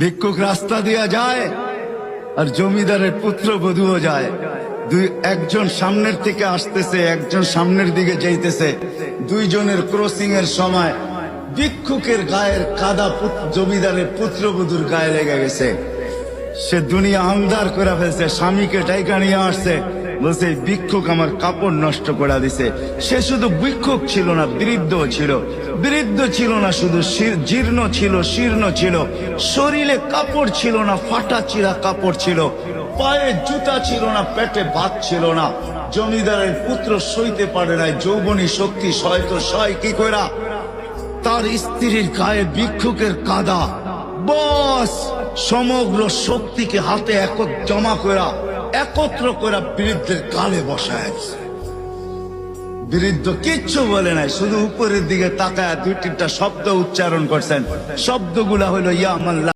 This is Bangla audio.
ভিক্ষুক রাস্তা দিয়া যায় আর জমিদারের পুত্রবধূও যায়। একজন সামনের থেকে আসতেছে, একজন সামনের দিকে যাইতেছে। দুইজনের ক্রসিং এর সময় ভিক্ষুকের গায়ের কাদা জমিদারের পুত্রবধূর গায়ে লেগে গেছে। সে দুনিয়া আন্দার করে ফেলছে, স্বামীকে ডাইকা নিয়ে আসছে, বলছে ভিক্ষুক আমার কাপড় নষ্ট করে দিছে। সে শুধু ভিক্ষুক ছিল না, বৃদ্ধ ছিল। বৃদ্ধ ছিল না শুধু, জীর্ণ ছিল, শীর্ণ ছিল। শরীরে কাপড় ছিল না, ফাটা চিরা কাপড় ছিল। পায়ে জুতা ছিল না, পেটে ভাত ছিল না। জমিদারের পুত্র সইতে পারে নাই, যৌবনী শক্তি সয়তো সয় কি কইরা তার স্ত্রীর গায়ে ভিক্ষুকের কাদা। বস সমগ্র শক্তিকে হাতে জমা করা, একত্র করা বৃদ্ধের গালে বসায়। বৃদ্ধ কিচ্ছু বলে নাই, শুধু উপরের দিকে তাকায় দুই তিনটা শব্দ উচ্চারণ করছেন। শব্দগুলা হলো ইয়া আল্লাহ।